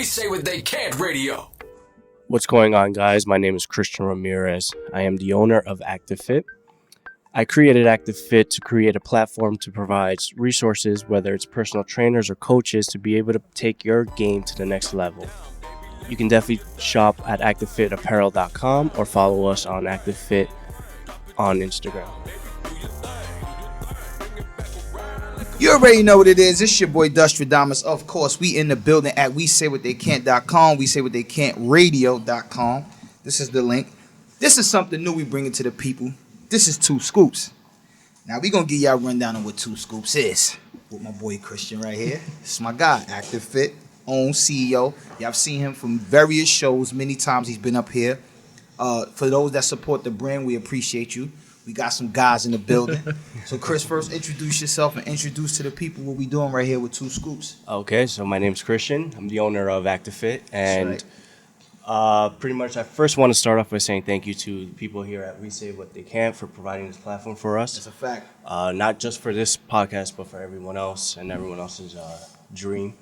We Say What They Can't Radio. What's going on, guys? My name is Christian Ramirez. I am the owner of ActiveFit. I created ActiveFit to create a platform to provide resources, whether it's personal trainers or coaches, to be able to take your game to the next level. You can definitely shop at activefitapparel.com or follow us on ActiveFit on Instagram. You already know what it is. It's your boy Dustradamus. Of course, we in the building at WeSayWhatTheyCan't.com, WeSayWhatTheyCan'tRadio.com. This is the link. This is something new we bringing to the people. This is Two Scoops. Now, we going to give y'all a rundown on what Two Scoops is. With my boy Christian right here. This is my guy, ActiveFit, own CEO. Y'all have seen him from various shows. Many times he's been up here. For those that support the brand, we appreciate you. We got some guys in the building. So, Chris, first introduce yourself and introduce to the people what we doing right here with Two Scoops. Okay, so my name's Christian. I'm the owner of ActiveFit. And pretty much I first want to start off by saying thank you to the people here at We Say What They Can't for providing this platform for us. That's a fact. Not just for this podcast, but for everyone else and everyone else's dream.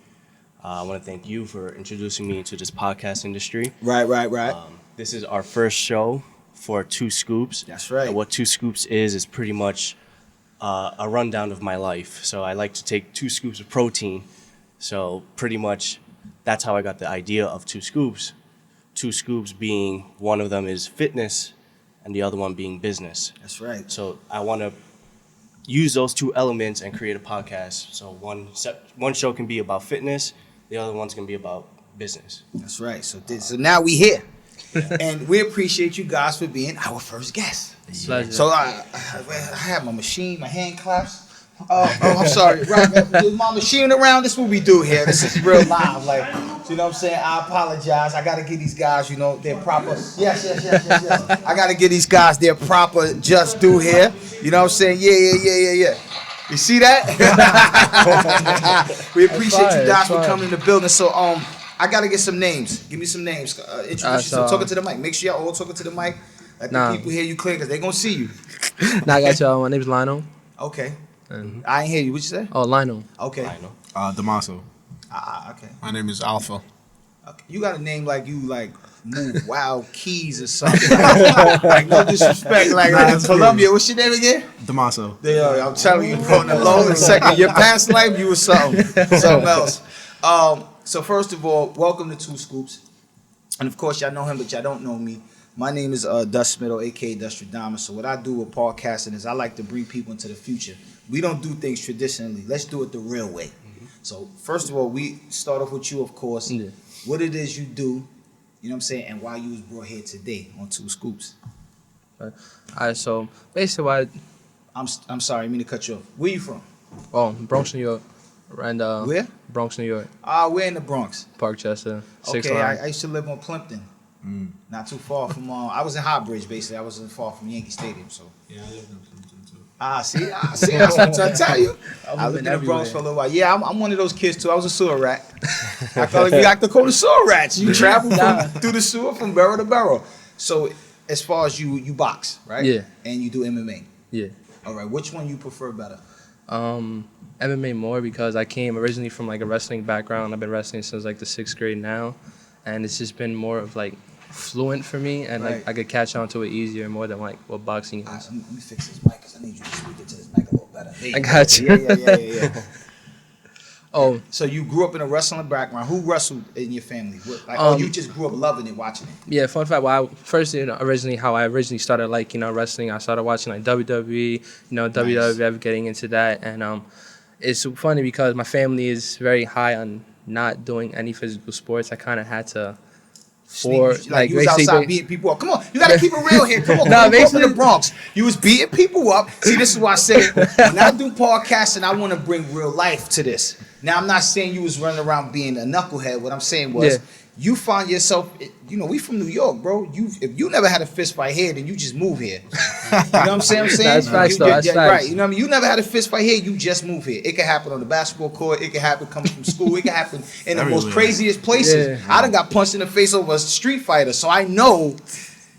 I want to thank you for introducing me to this podcast industry. Right. This is our first show for Two Scoops. That's right. And what Two Scoops is pretty much a rundown of my life. So I like to take 2 scoops of protein. So pretty much that's how I got the idea of Two Scoops. 2 scoops being one of them is fitness and the other one being business. That's right. So I want to use those 2 elements and create a podcast. So one show can be about fitness, the other one's going to be about business. That's right. So now we here. And we appreciate you guys for being our first guest. Pleasure. So I have my machine, my hand claps. I'm sorry. Right, with my machine around, this is what we do here. This is real live. Like, you know what I'm saying? I apologize. I got to give these guys, their proper. Yes. I got to give these guys their proper just due here. You know what I'm saying? Yeah. You see that? We appreciate you guys for coming in the building. So, I gotta get some names. Give me some names. Introduce yourself. Talking to the mic. Make sure y'all all talking to the mic. Let the people hear you clear, because they gonna see you. I got y'all. My name's Lionel. Okay. I ain't hear you. What you say? Oh, Lionel. Okay. Damaso. Okay. My name is Alpha. Okay. You got a name like you move wild keys or something. Like no disrespect. Like Columbia. What's your name again? Damaso. I'm telling you, bro. In the low second, your past life, you was something else. So first of all, welcome to Two Scoops. And of course, y'all know him, but y'all don't know me. My name is Dust Smith, a.k.a. Dustradamus. So what I do with podcasting is I like to bring people into the future. We don't do things traditionally. Let's do it the real way. Mm-hmm. So first of all, we start off with you, of course. Yeah. What it is you do, you know what I'm saying, and why you was brought here today on Two Scoops. All right, so basically I'm sorry, I mean to cut you off. Where you from? Oh, Bronx, New York. And where? Bronx, New York. We're in the Bronx. Parkchester. Okay, I used to live on Plimpton. Not too far from. I was in Highbridge, basically. I wasn't far from Yankee Stadium, so. Yeah, I lived in Plimpton too. See, that's what I'm trying to tell you. I lived in the Bronx for a little while. Yeah, I'm one of those kids too. I was a sewer rat. I felt like we like to call the sewer rats. You travel through the sewer from borough to borough. So, as far as you box, right? Yeah. And you do MMA. Yeah. All right. Which one you prefer better? MMA more, because I came originally from like a wrestling background. I've been wrestling since like the 6th grade now, and it's just been more of like fluent for me, and like I could catch on to it easier more than like what boxing is. Let me fix this mic, because I need you to speak into this mic a little better. I got you. Yeah. Oh, so you grew up in a wrestling background. Who wrestled in your family? You just grew up loving it, watching it? Yeah, fun fact. Well, how I originally started wrestling. I started watching like WWE, WWF, getting into that, and it's funny because my family is very high on not doing any physical sports. I kind of had to. You was outside beating people up. Come on, you gotta keep it real here. Come on, you grew up in the Bronx. You was beating people up. See, this is why I say when I do podcasting, I want to bring real life to this. Now, I'm not saying you was running around being a knucklehead. What I'm saying was, you find yourself, we from New York, bro. If you never had a fist fight here, then you just move here. You know what I'm saying? That's facts, though. That's facts. Right. You know what I mean? You never had a fist fight here, you just move here. It could happen on the basketball court. It could happen coming from school. It could happen in the most craziest places. Yeah. I done got punched in the face over a street fighter, so I know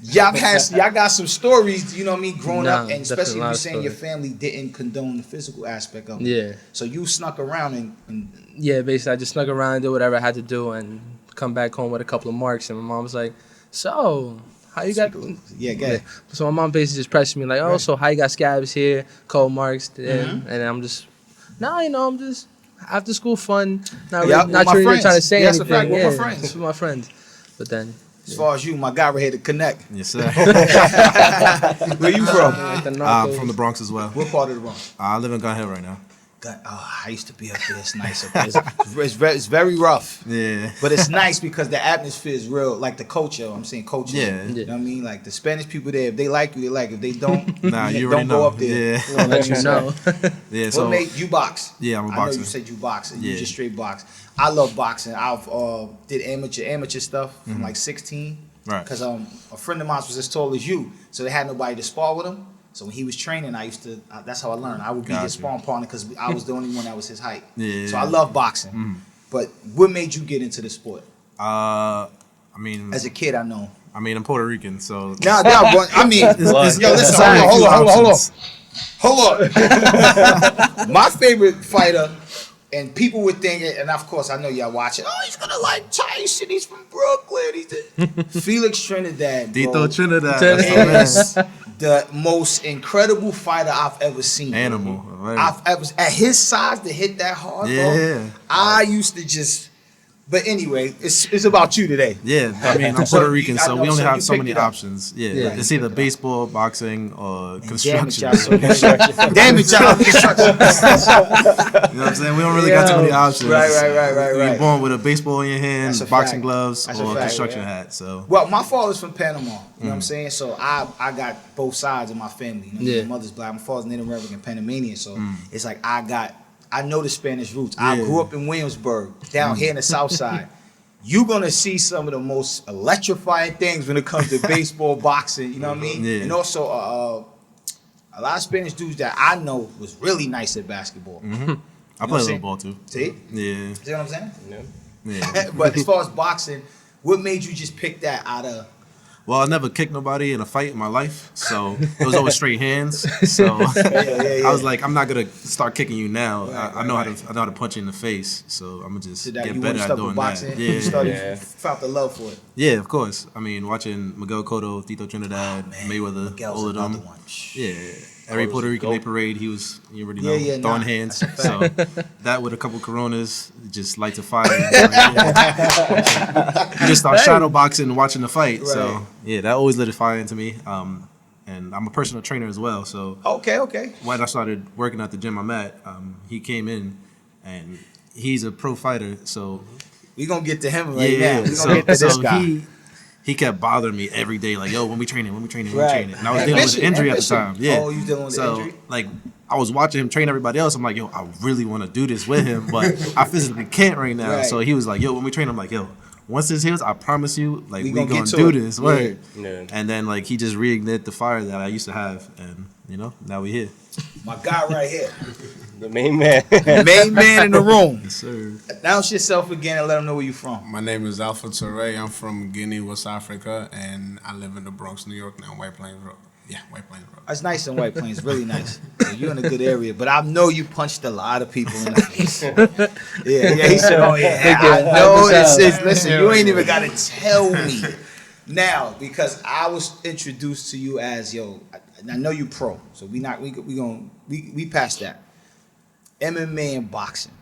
y'all got some stories, you know what I mean, growing up, and especially you saying your family didn't condone the physical aspect of it. Yeah. So you snuck around and yeah, basically I just snuck around and did whatever I had to do, and come back home with a couple of marks, and my mom was like, "So, how you got?" Yeah, go ahead. So my mom basically just pressed me like, "Oh, so how you got scabs here, cold marks there?" Mm-hmm. And I'm just, "Nah, I'm just after school fun, not Yeah, really, not with my really friends. trying to say Yeah, that's a anything." fact, with my friends. just with my friends. But then, As far as you, my guy right here to connect. Yes, sir. Where you from? like the I'm narcos. from the Bronx as well. What part of the Bronx? I live in Gun Hill right now. I used to be up there. It's nice up there. It's very rough. Yeah. But it's nice because the atmosphere is real, like the culture. I'm saying culture. Yeah. You know what I mean? Like the Spanish people there, if they like you, they like you. If they don't, Nah, you don't already go know. up there. Yeah. I'll let you know. Yeah. What So made you box? Yeah, I'm a I boxer. know you said you box. You Yeah. just straight box. I love boxing. I've did amateur stuff from like 16. Right. Because a friend of mine was as tall as you, so they had nobody to spar with him. So when he was training, I used to. That's how I learned. I would be his Gotcha. sparring partner because I was the only one that was his height. Yeah. So I love boxing. But what made you get into the sport? I mean, As a kid, I know. I'm Puerto Rican, so Nah, but I mean, yo, listen, it's only a hold few on. options. Hold on. My favorite fighter, and people would think, and of course I know y'all watching. Oh, he's gonna like Tyson. He's from Brooklyn. Felix Trinidad. Tito Bro, Trinidad. That's the man. is the most incredible fighter I've ever seen. Animal. Right. I've ever at his size to hit that hard, bro. Yeah. I used to just. But anyway, it's about you today. Yeah, I mean, I'm So Puerto Rican, I so know, we only so you have so picked many it up. options. Yeah, Yeah. it's either baseball, boxing, or Damn it, construction. y'all so construction. Damn it, y'all construction. You know what I'm saying? We don't really got too many options. Right. You're born with a baseball in your hand, That's a boxing fact. gloves, That's a or a fact, construction yeah. hat. So Well, my father's from Panama. You know what I'm saying? So I got both sides of my family. You know, Yeah. my mother's black, my father's Native American Panamanian. So it's like I know the Spanish roots. I Yeah. grew up in Williamsburg, down here in the South Side. You're gonna see some of the most electrifying things when it comes to baseball, boxing. You know what I mean? Yeah. And also a lot of Spanish dudes that I know was really nice at basketball. I know play what a I'm little saying? ball too. See? Yeah, See what I'm saying? yeah. But as far as boxing, what made you just pick that out of? Well, I never kicked nobody in a fight in my life, so it was always straight hands. So Yeah. I was like, I'm not gonna start kicking you now. Right, I know right. how to punch you in the face. So I'm gonna just So that get you better wouldn't at start doing with that. boxing. Yeah, You started, Yeah. felt the love for it. yeah, of course. I mean, watching Miguel Cotto, Tito Trinidad, Mayweather, Miguel's all of another them. one. Yeah, every was Puerto a Rican goat. Day parade, you already know, Yeah, throwing nah, hands. that's a So that with a couple Coronas, just lights a fire. You just start shadow boxing and watching the fight. Right. So yeah, that always lit a fire into me. And I'm a personal trainer as well. So Okay. when I started working at the gym I'm at, he came in, and he's a pro fighter. So We gonna get to him right yeah, now. We gonna so, get to this so guy. he kept bothering me every day, like, yo, when we training. And I was dealing with Ambition, an injury at the ambition. time. Yeah. Oh, you dealing with so, the injury? like, I was watching him train everybody else. I'm like, yo, I really want to do this with him, but I physically can't right now. Right. So he was like, yo, when we train, I'm like, yo, once this heals, I promise you, like, We we gonna gonna get to do it. this. Word. Yeah. And then, like, he just reignited the fire that I used to have. And, now we here. My guy right here. The main man. Main man in the room. Yes, sir. Announce yourself again and let them know where you from. My name is Alpha Toure. I'm from Guinea, West Africa, and I live in the Bronx, New York now, White Plains Road. Yeah, White Plains Road. It's nice in White Plains, really nice. So you're in a good area, but I know you punched a lot of people in the face. Yeah, he said, oh yeah, I know this is, listen, you ain't even gotta tell me. Now, because I was introduced to you as, I know you pro, so we past that. MMA and boxing.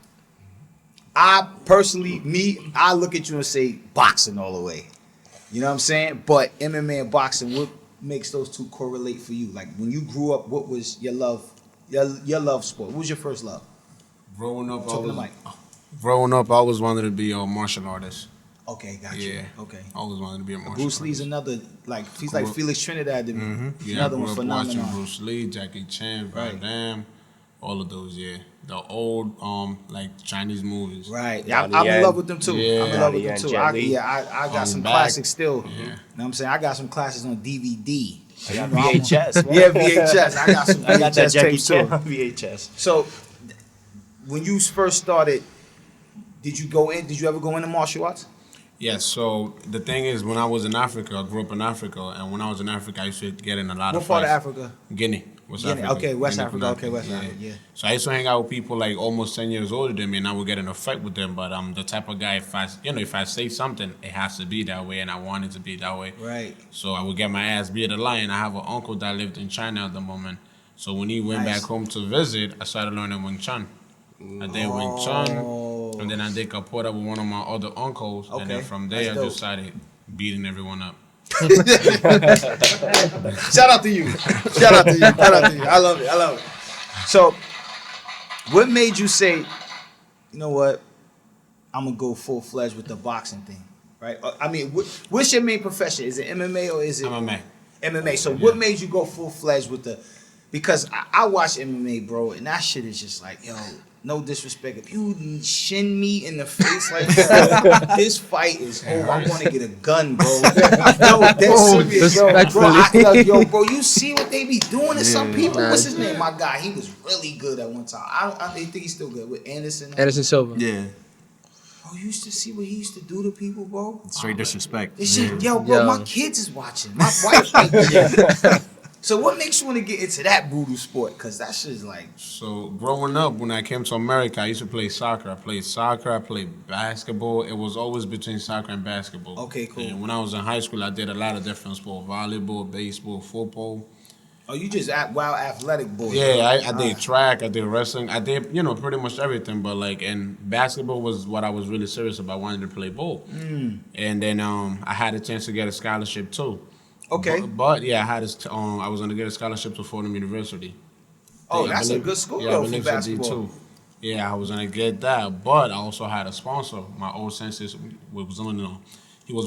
I personally, I look at you and say boxing all the way. You know what I'm saying? But MMA and boxing, what makes those two correlate for you? Like when you grew up, what was your love sport? What was your first love? Growing up, Talk to the mic. I always wanted to be a martial artist. Okay, got you. Yeah. Okay. I always wanted to be a martial Bruce Lee's artist. another, he's like Felix Trinidad to me. Yeah, Another I one grew up watching phenomenal. Bruce Lee, Jackie Chan, Van Right. Damme, all of those, yeah. The old, Chinese movies. Right. Yeah, I'm Donnie in Yen. love with them too. Yeah. I'm in love with Donnie them Yen, too. Jet Li. I got some Back. classics still. Yeah. You know what I'm saying? I got some classics on DVD. I got VHS. man. Yeah, VHS. I got some I got that VHS Jackie tapes Chan too. on VHS. So, when you first started, did you ever go into martial arts? Yeah, so the thing is, when I was in Africa, I grew up in Africa, and when I was in Africa, I used to get in a lot What of part fights. of Africa? Guinea, West Guinea. Africa. Okay, West Guinea Africa. Conakry, Okay, West Africa. Yeah. So I used to hang out with people like almost 10 years older than me, and I would get in a fight with them. But I'm the type of guy, if I say something, it has to be that way, and I want it to be that way. Right. So I would get my ass beat a lion. I have an uncle that lived in China at the moment. So when he went Nice. back home to visit, I started learning Wing Chun. I did Wing Chun, and then I did capoeira with one of my other uncles, and then Okay. from there That's I dope. just started beating everyone up. Shout out to you. Shout out to you. Shout out to you. I love it. I love it. So, what made you say, you know what, I'm gonna go full fledged with the boxing thing, right? I mean, what's your main profession? Is it MMA or is it MMA. MMA? So, what made you go full fledged with the? Because I watch MMA, bro, and that shit is just like, yo, no disrespect. If you shin me in the face like that, this fight is over. I want to get a gun, bro. Yo, that's serious, yo, bro. Bro, you see what they be doing to some people? What's his name? My guy, he was really good at one time. I think he's still good with Anderson. Anderson Silva. Yeah. Bro, you used to see what he used to do to people, bro. Straight disrespect. This shit, yo, bro, Yo. my kids is watching. My wife might be. So what makes you want to get into that brutal sport? Because that shit is like... So growing up, when I came to America, I used to play soccer. I played basketball. It was always between soccer and basketball. Okay, cool. And when I was in high school, I did a lot of different sports: volleyball, baseball, football. Oh, you just wild athletic boy. Yeah, I did track, I did wrestling, I did, pretty much everything. But like, and basketball was what I was really serious about. I wanted to play ball. And then I had a chance to get a scholarship too. Okay. But yeah, I was gonna get a scholarship to Fordham University. Oh, Yeah, I that's a believe- good school yeah, I though for believe so, basketball. D2. Yeah, I was gonna get that, but I also had a sponsor. My old sensei he was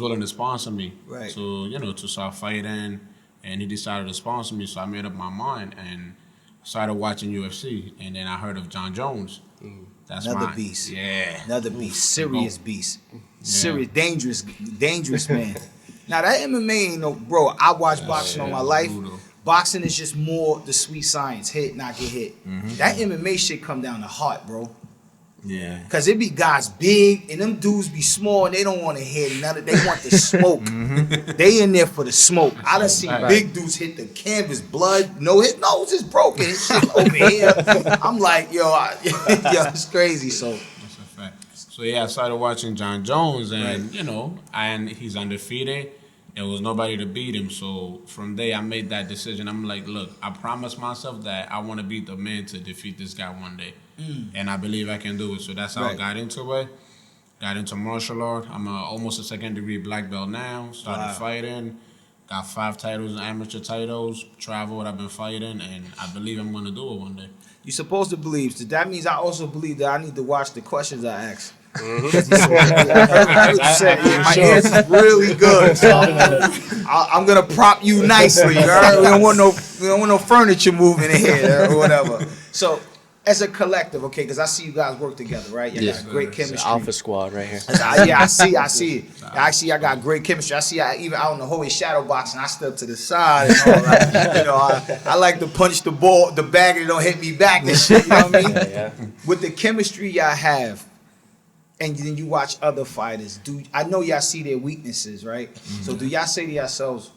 willing to sponsor me Right. to start fighting, and he decided to sponsor me. So I made up my mind and started watching UFC, and then I heard of John Jones. That's Another beast. Yeah, Another beast. Serious beast. Serious, dangerous man. Now that MMA ain't no, bro. I watch boxing all my life. brutal. Boxing is just more the sweet science, hit, not get hit. That MMA shit come down to heart, bro. Yeah. Cause it be guys big and them dudes be small and they don't want to hit none of. They want the smoke. They in there for the smoke. I done seen big dudes hit the canvas, blood, no hit, nose is broken. It's shit over here. I'm like, yo, it's crazy. So That's a fact. So yeah, I started watching John Jones, and and he's undefeated. There was nobody to beat him. So from there, I made that decision. I'm like, look, I promised myself that I want to be the man to defeat this guy one day, and I believe I can do it. So that's how I Right. got into it. Got into martial art. I'm almost a second-degree black belt now. Started fighting. Got 5 titles, amateur titles. Traveled. I've been fighting, and I believe I'm going to do it one day. you're supposed to believe. So that means I also believe that I need to watch the questions I ask. I heard you said my answer's really good. So I'm gonna prop you nicely. You heard? We don't want no furniture moving in here or whatever. So as a collective, okay, because I see you guys work together, right? You got great chemistry. Alpha Squad right here. Yeah, I see it. Actually, I got great chemistry. I see even out in the hallway shadow boxing, I step to the side and all that. I like to punch the ball, the bag, and it don't hit me back and shit. You know what I mean? Yeah. With the chemistry y'all have, and then you watch other fighters, I know y'all see their weaknesses, right? So do y'all say to yourselves,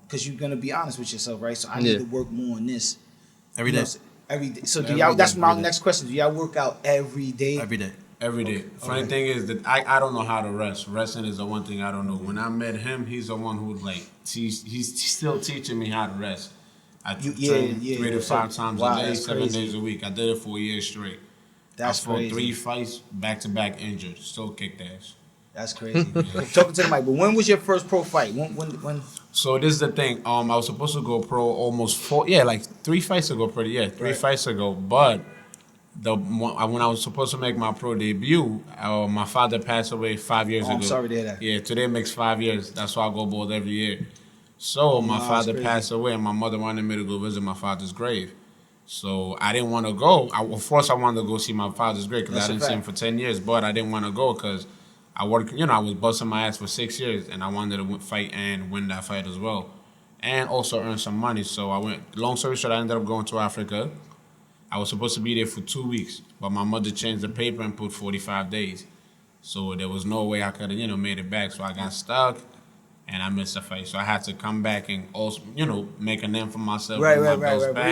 because you're gonna be honest with yourself, right? So I need to work more on this Every You know, day. every day. So do Every y'all? day, That's my every day. next question. Do y'all work out every day? Every day. Every day. Funny thing is that I don't know how to rest. Resting is the one thing I don't know. When I met him, he's the one who he's still teaching me how to rest. I train 3 to 5 times Wow, a day, that's 7 crazy. days a week. I did it for a year straight. That's I fought crazy. 3 fights back to back injured. Still kicked ass. That's crazy. Talking to the mic. But when was your first pro fight? When? So this is the thing. I was supposed to go pro almost 3 fights ago. Three fights ago. But when I was supposed to make my pro debut, my father passed away 5 years ago. I'm sorry to hear that. Yeah, today makes 5 years. That's why I go bald every year. So my Wow, father that's passed away, and my mother wanted me to go visit my father's grave. So I didn't want to go. Of course, I wanted to go see my father's grave because I That's a didn't see him fact. for 10 years. But I didn't want to go because I worked. I was busting my ass for 6 years, and I wanted to fight and win that fight as well, and also earn some money. So I went. Long story short, I ended up going to Africa. I was supposed to be there for 2 weeks, but my mother changed the paper and put 45 days. So there was no way I could have, made it back. So I got stuck, and I missed a fight. So I had to come back and also, make a name for myself. Right. with my belts back.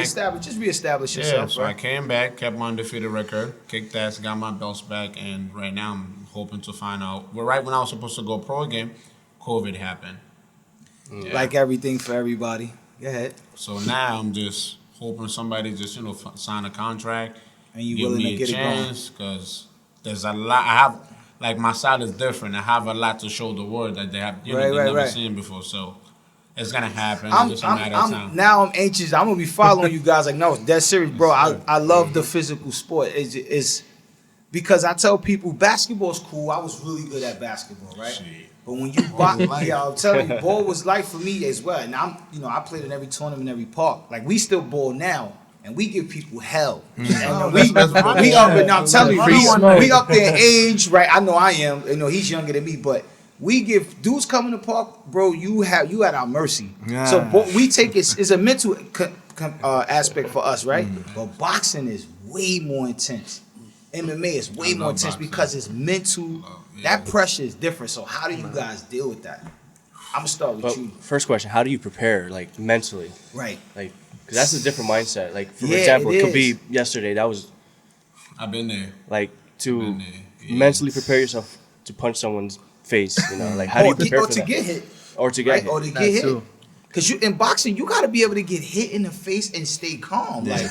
Reestablish Yeah, yourself. so I right? came back, kept my undefeated record, kicked ass, got my belts back, and right now I'm hoping to find out. Well, right when I was supposed to go pro again, COVID happened. Yeah. Like everything for everybody. Go ahead. So now I'm just hoping somebody just sign a contract And you give willing me to a get it going. chance because there's a lot. I have my style is different. I have a lot to show the world that they have they've never seen before. So it's gonna happen. It's just a matter of time. Now I'm anxious. I'm gonna be following you guys. Like, no, that's serious, bro. I love the physical sport. It's because I tell people basketball's cool. I was really good at basketball, right? Shit. But when you I'm telling you, ball was life for me as well. And I played in every tournament, every park. Like, we still ball now. And we give people hell. And we up, and I'm telling you, we up there in age, right? I know I am. He's younger than me, but we give dudes coming to park, bro. You at our mercy. Yeah. So we take it's a mental aspect for us, right? But boxing is way more intense. MMA is way more intense boxing. because it's mental. That pressure is different. So how do you guys deal with that? I'm gonna start with But you. first question: how do you prepare, like mentally? Right. Like, because that's a different mindset. Like, for Yeah, example, it it could is. be yesterday. That was I've been there. like to Been there, yeah. mentally prepare yourself to punch someone's face. Like, how do you prepare or for to that? get hit. Or to get Right? hit. Or to That get hit. too. Because in boxing, you got to be able to get hit in the face and stay calm. Yeah.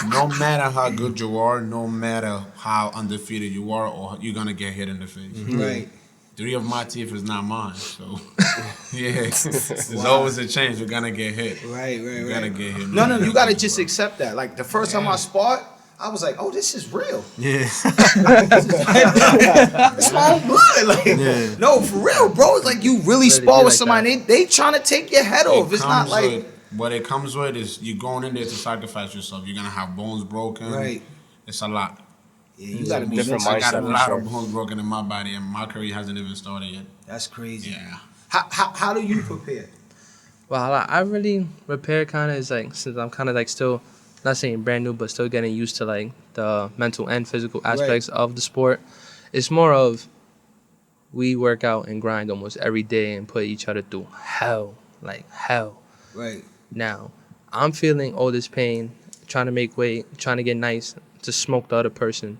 No matter how good you are, no matter how undefeated you are, or you're gonna get hit in the face. Right. 3 of my teeth is not mine, so yeah, there's always a chance you're gonna get hit. Right. You gotta get hit. No, you got to just accept that. Like, the first time I sparred, I was like, oh, this is real. Yeah. It's my own blood. Like, no, for real, bro. It's like you really spar with like somebody. They trying to take your head off. It's not like... What it comes with is you going in there to sacrifice yourself. You're gonna have bones broken. Right. It's a lot. Yeah, you got to be Different mental. I got a mindset, lot sure. of bones broken in my body, and my career hasn't even started yet. That's crazy. Yeah. How do you prepare? Well, I really repair kind of is like, since I'm kind of like still, not saying brand new, but still getting used to like the mental and physical aspects of the sport. It's more of we work out and grind almost every day and put each other through hell, like hell. Right. Now, I'm feeling all this pain, trying to make weight, trying to get nice, to smoke the other person.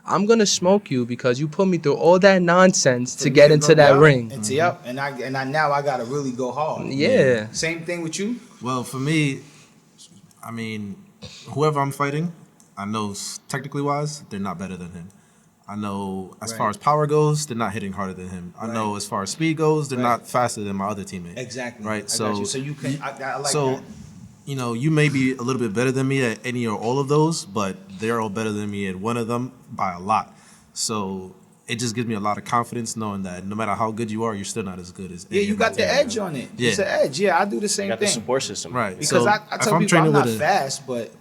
I'm gonna smoke you because you put me through all that nonsense to get into that ring. And I now I gotta really go hard. Yeah. Same thing with you. Well, for me, I mean, whoever I'm fighting, I know technically wise, they're not better than him. I know as far as power goes, they're not hitting harder than him. I know as far as speed goes, they're not faster than my other teammate. Exactly. Right. I So got you. So you can. I like so, that. you may be a little bit better than me at any or all of those, but they're all better than me at one of them by a lot. So it just gives me a lot of confidence knowing that no matter how good you are, you're still not as good as. Yeah, you got the edge on it. Yeah. It's an edge. Yeah, I do the same You got the thing. support system. Right. Because so I if tell I'm people I'm training not with fast, but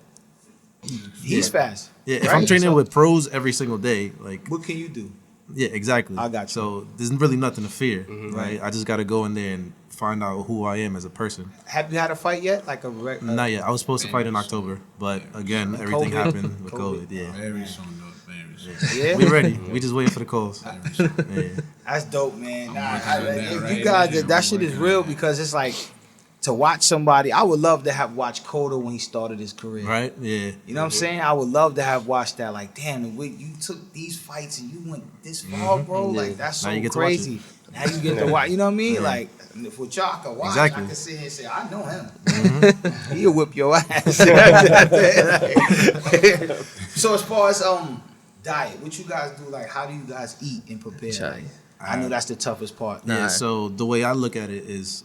he's fast. Yeah, if right? I'm training So with pros every single day, like what can you do? yeah, exactly. I got you. So there's really nothing to fear, right? I just got to go in there and find out who I am as a person. Have you had a fight yet? Like a Not yet. I was supposed to fight in October, but again, everything COVID. happened with COVID. Yeah, Very soon, though. Very soon. Yeah. we ready. We just waiting for the calls. Yeah. That's dope, man. Nah, working on that if right you guys, now. that shit is I'm real working on because it's like to watch somebody. I would love to have watched Cotto when he started his career. Right? Yeah. You know what I'm saying? I would love to have watched that. Like, damn, the way you took these fights and you went this far, bro. Like, that's Now so you get to watch crazy. Now you get to watch. You know what I mean? Like, if with y'all I can watch, Exactly. I can sit here and say, I know him. He'll whip your ass. So as far as diet, what you guys do? Like, how do you guys eat and prepare? Chai. I know that's the toughest part. Yeah. So the way I look at it is,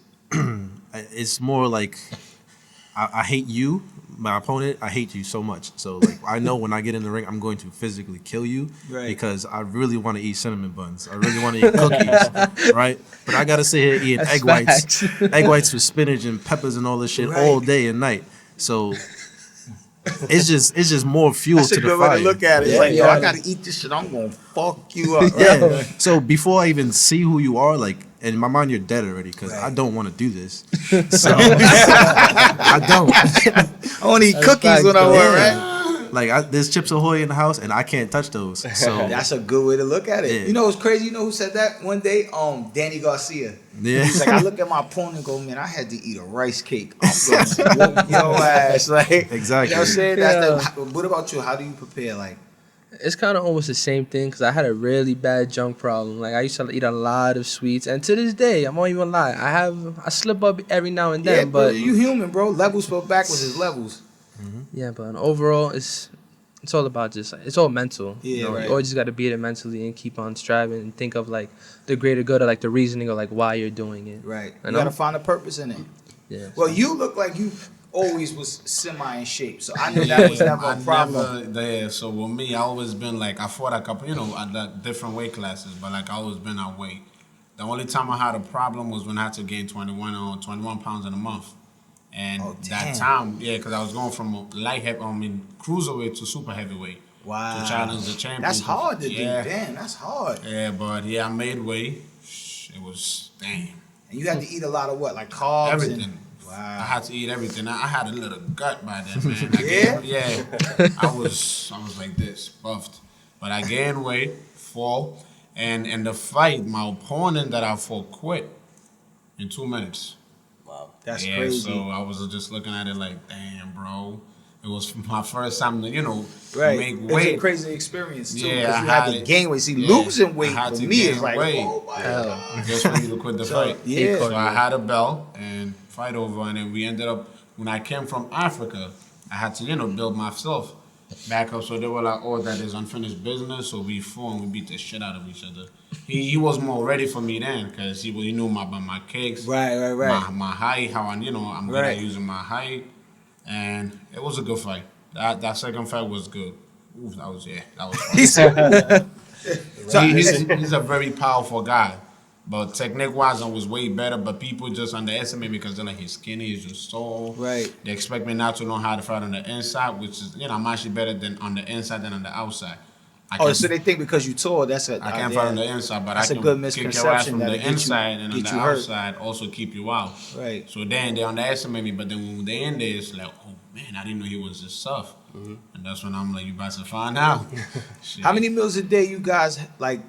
it's more like I hate you, my opponent. I hate you so much. So like I know when I get in the ring, I'm going to physically kill you Right. because I really want to eat cinnamon buns. I really want to eat cookies, right? But I gotta sit here eating egg whites, egg whites with spinach and peppers and all this shit all day and night. So it's just more fuel That's to a the good way fire. to look at it. It's like, yo, I gotta eat this shit. I'm gonna fuck you up. Yeah. So before I even see who you are, like in my mind, you're dead already because I don't want to do this. So I don't. I want to eat cookies when I work, right? Like there's Chips Ahoy in the house, and I can't touch those. So That's a good way to look at it. Yeah. You know what's crazy? You know who said that one day? Danny Garcia. yeah, He's like, I look at my opponent and go, man, I had to eat a rice cake. I'm going to whoop your ass. Like, exactly. you know what I'm saying? That's what about you? How do you prepare? Like, It's kind of almost the same thing because I had a really bad junk problem. Like I used to eat a lot of sweets, and to this day, I'm not even lie. I slip up every now and then, yeah, but you human, bro. Levels for backwards is levels. yeah, but overall, it's all about just it's all mental. Yeah, you know? right. You always just got to beat it mentally and keep on striving and think of like the greater good or like the reasoning of like why you're doing it. Right. And You got to I'm- find a purpose in it. Yeah. Well, you look like you always was semi in shape, so I knew that was never a problem. So with me, I always been like, I fought a couple, at the different weight classes, but like I always been at weight. The only time I had a problem was when I had to gain 21 pounds in a month. And Oh, that damn. time, because I was going from cruiserweight to super heavyweight. Wow. To challenge the champion. That's hard to do. Yeah. Damn, that's hard. Yeah, but I made weight. It was, damn. And you had to eat a lot of what? Like carbs? Everything. And, I wow. had to eat everything. I had a little gut by then, man. Yeah? I was like this, buffed. But I gained weight, fall, and in the fight, my opponent that I fought quit in 2 minutes. That's Yeah, crazy. so I was just looking at it like, damn, bro. It was my first time to, Right. make It was a weight. crazy experience too. Yeah, Because I you had had to it. gain weight. See, Yeah, losing weight I had for to me is gain like, weight. oh my God. Just for me to quit the fight. Yeah. So I had a belt and fight over, and then we ended up, when I came from Africa, I had to, build myself back up. So they were like, oh, that is unfinished business. So we fought and we beat the shit out of each other. He was more ready for me then because he knew my kicks. Right. My height, how I'm good Right. at using my height. And it was a good fight. That second fight was good. Ooh, that was fun. He said, He's a very powerful guy. But technique-wise, I was way better. But people just underestimate me because they're like, he's skinny, he's just tall. Right. They expect me not to know how to fight on the inside, which is, I'm actually better than on the inside than on the outside. so they think because you tall, that's a I can't fight on the inside, but That's I a can good kick your ass misconception from that the it get you- inside and on get the you hurt. outside also keep you out. Right. So then they underestimate me, but then when they in there, it's like, oh man, I didn't know he was this tough. And that's when I'm like, you about to find out. Shit. How many meals a day you guys like?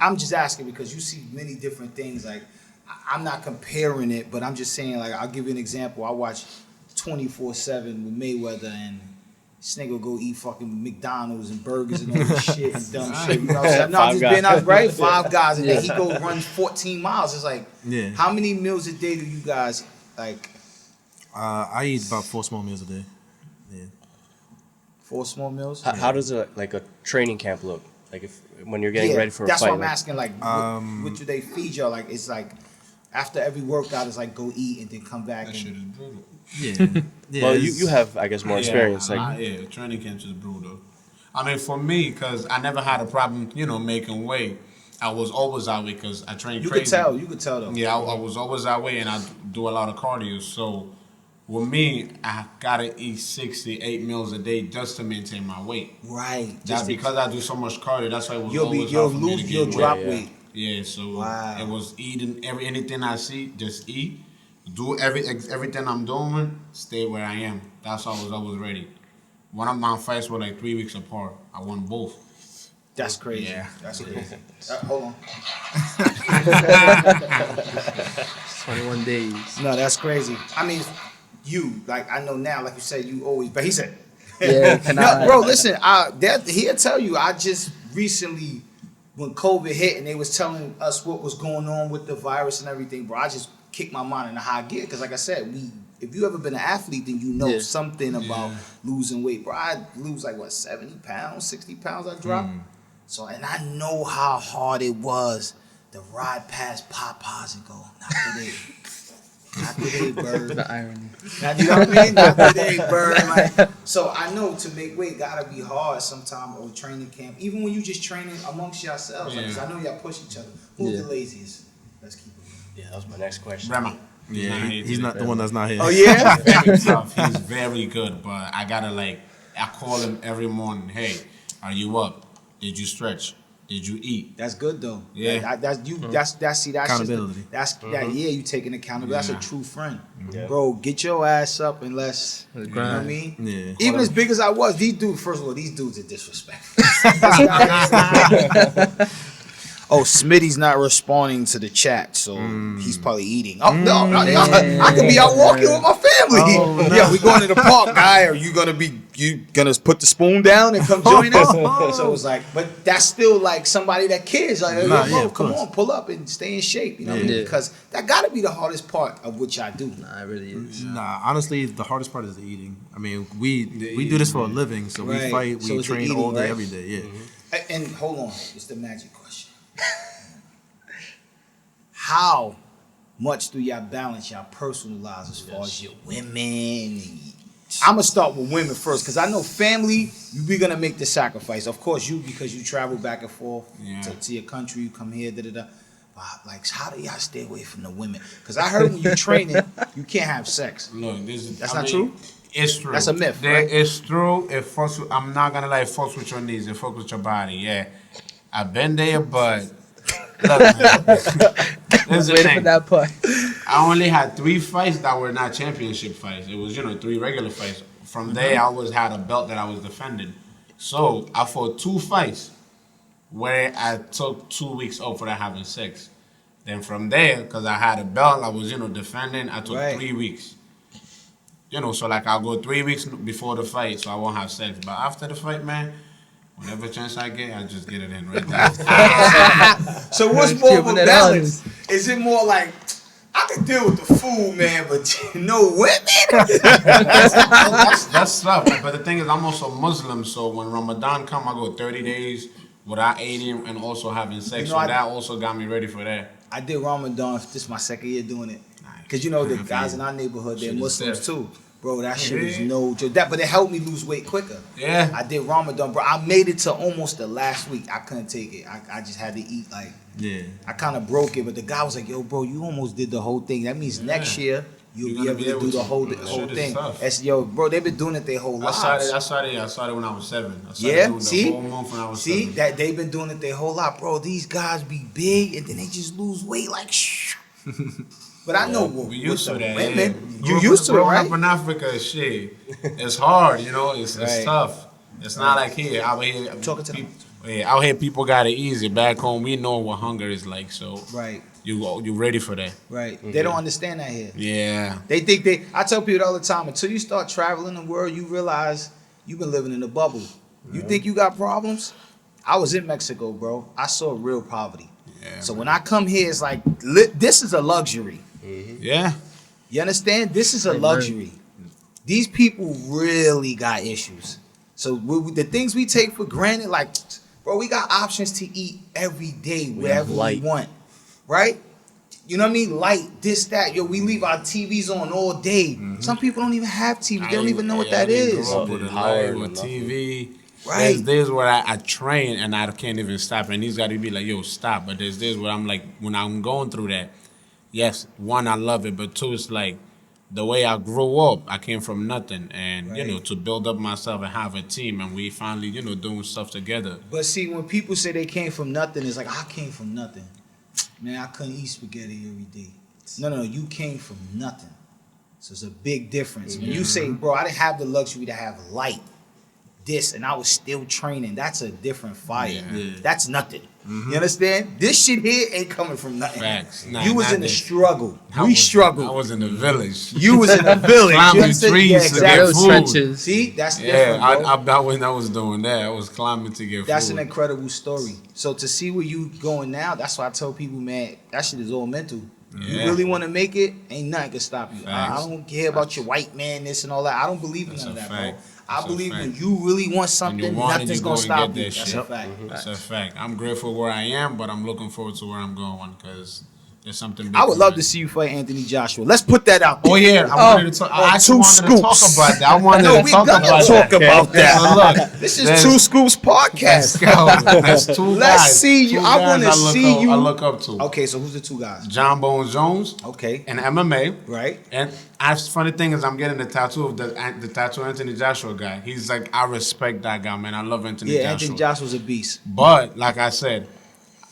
I'm just asking because you see many different things. Like, I'm not comparing it, but I'm just saying. Like, I'll give you an example. I watch 24/7 with Mayweather, and this nigga will go eat fucking McDonald's and burgers and all this shit and dumb shit. You know what I'm saying? No, I'm just being out right. 5 guys, and then he go run 14 miles. It's like, Yeah. how many meals a day do you guys like? I eat about 4 small meals a day. Yeah. 4 small meals. How does a training camp look? Like when you're getting ready for a that's fight? what I'm asking. Like, what do they feed y'all? Like, it's like after every workout, it's like go eat and then come back. That And, shit is brutal. Yeah. Yeah. Well, it's- you have, I guess, more experience. Training camps is brutal. I mean, for me, because I never had a problem, making weight. I was always that way because I trained you crazy. could tell. You could tell though. Yeah, I was always that way, and I do a lot of cardio. So with me, I gotta eat 68 meals a day just to maintain my weight. Right. That's because I do so much cardio. That's why it was you'll always you'll hard for me to lose you'll gain drop weight. weight. Yeah, so Wow. it was eating anything I see, just eat. Do everything I'm doing, stay where I am. That's how I was always ready. One of my fights were like 3 weeks apart. I won both. That's crazy. Yeah. That's crazy. Hold on. 21 days. No, that's crazy. I mean, you like I know now, like you said, you always. But he said, Yeah, can no, I? bro. Listen, he'll tell you. I just recently, when COVID hit and they was telling us what was going on with the virus and everything, bro. I just kicked my mind in a high gear because, like I said, if you ever been an athlete, then you know Yeah. something about losing weight, bro. I lose like 70 pounds, 60 pounds. I drop. So, and I know how hard it was to ride past Popeyes and go, not today. Not today, bird. The irony. Now, you know what I mean? Not today, bird. Like, so I know to make weight gotta be hard sometimes or training camp. Even when you just training amongst yourselves. Like, 'cause I know y'all push each other. Who's the laziest? Let's keep it. Yeah, that was my next question. Rama. Yeah, he's not the one that's not here. Oh, yeah? Very tough. He's very good, but I gotta I call him every morning. Hey, are you up? Did you stretch? did you eat? That's good though. Yeah. That's you. That's Accountability. Just that. Yeah, you taking accountability. Yeah. That's a true friend, Yeah. bro. Get your ass up and let's. You know what I grind. mean? Yeah. Even as big as I was, these dudes. First of all, these dudes are disrespectful. Oh, Smitty's not responding to the chat, so he's probably eating. Oh no, I could be out walking with my family. Oh, no. Yeah, we going to the park, guy. Are you gonna put the spoon down and come join us? So it's like, but that's still like somebody that cares. Like, hey, Nah, bro, yeah, of come course. on, pull up and stay in shape. You know what I mean? Yeah. Because that got to be the hardest part of what y'all do. Nah, it really is. Nah, honestly, the hardest part is the eating. I mean, we do this for a living, so Right. we fight, So we it's the train eating, all day, right? every day. Yeah. And hold on, it's the magic question. How much do y'all balance y'all personal lives as far as your women? I'm gonna start with women first because I know family. We're gonna make the sacrifice. Of course, you because you travel back and forth to your country. You come here, da da da. Like, how do y'all stay away from the women? Because I heard when you training, you can't have sex. Look, That's not true? It's true. That's a myth, right? It's true. It fucks with, I'm not gonna lie, it fucks with your knees. It fucks with your body. Yeah, I've been there, but look, man, this is the Waiting for thing. that part. I only had 3 fights that were not championship fights. It was 3 regular fights. From there, I always had a belt that I was defending. So I fought 2 fights where I took 2 weeks off without having sex. Then from there, because I had a belt, I was defending. I took Right. 3 weeks. So like I'll go 3 weeks before the fight, so I won't have sex. But after the fight, man, whatever chance I get, I just get it in right there. So what's more of a Keeping it balance? Is it more like I can deal with the food, man, but no women? That's tough. But the thing is, I'm also Muslim, so when Ramadan come, I go 30 days without eating and also having sex. So that also got me ready for that. I did Ramadan. This is my second year doing it. Because the Good for guys you. in our neighborhood, they're Shit is Muslims death. too. Bro, that shit is no joke. But it helped me lose weight quicker. Yeah. I did Ramadan, bro. I made it to almost the last week. I couldn't take it. I just had to eat Yeah. I kind of broke it, but the guy was like, "Yo, bro, you almost did the whole thing. That means next year you'll You're be gonna able to do the whole That whole shit is thing." tough. That's bro. They've been doing it their whole lives. I started when I was 7. I started Yeah, doing see, the whole month when I was see 7. that they've been doing it their whole life, bro. These guys be big and then they just lose weight like shh. But I know We with used the to that. women, Yeah. you used to it, Growing right? up in Africa, shit, it's hard. It's Right. tough. It's not like here. Out here, Talking to them. out here, people got it easy. Back home, we know what hunger is like. So Right, you ready for that? right. They don't understand that here. Yeah. They think I tell people all the time, until you start traveling the world, you realize you've been living in a bubble. You think you got problems? I was in Mexico, bro. I saw real poverty. Yeah. So when I come here, it's like, this is a luxury. Yeah. You understand? This is a luxury. These people really got issues. So the things we take for granted, like, bro, we got options to eat every day, wherever we light. want. Right? You know what I mean? Light, this, that. Yo, we leave our TVs on all day. Some people don't even have TV. They don't even know what that is. Grow up with a Power light, and with nothing. TV. Right. There's days where I train and I can't even stop, and he's got to be like, "Yo, stop!" But there's days where I'm like, when I'm going through that, yes, 1, I love it, but 2, it's like the way I grew up. I came from nothing, and Right. to build up myself and have a team, and we finally doing stuff together. But see, when people say they came from nothing, it's like, I came from nothing. Man, I couldn't eat spaghetti every day. No, you came from nothing. So it's a big difference. When you say, bro, I didn't have the luxury to have light, this, and I was still training, that's a different fire. Yeah. That's nothing. You understand? This shit here ain't coming from nothing. Facts. Nah, You was not in the this. struggle. I We was- struggled. I was in the village. You was in the village. Climbing You understand? trees Yeah, to exactly. get Those food. trenches. See, that's Yeah, different, bro. I when I was doing that, I was climbing to get That's food. an incredible story. So to see where you going now, that's why I tell people, man, that shit is all mental. You Yeah. really want to make it, ain't nothing can stop you. I Facts. don't care about your white man, this and all that. I don't believe in That's none of a that, fact. bro. That's I a believe fact. when you really want something, want it, nothing's you gonna go and stop get you. that That's shit. a fact. That's a fact. I'm grateful where I am, but I'm looking forward to where I'm going because There's something big. I would love coming. to see you fight Anthony Joshua. Let's put that out there. Oh yeah, I wanted to talk. I actually wanted to talk scoops. about that. I wanted No, to we talk gotta about talk that. about that. So look, This is there's- Two Scoops podcast. There's two Let's guys. see you. Two I guys wanna see you. I look up to. Okay, so who's the two guys? John Bones Jones. Okay. And MMA. Right. And funny thing is, I'm getting the tattoo of the tattoo Anthony Joshua guy. He's like, I respect that guy, man. I love Anthony Yeah, Joshua. Anthony Joshua's a beast. But like I said,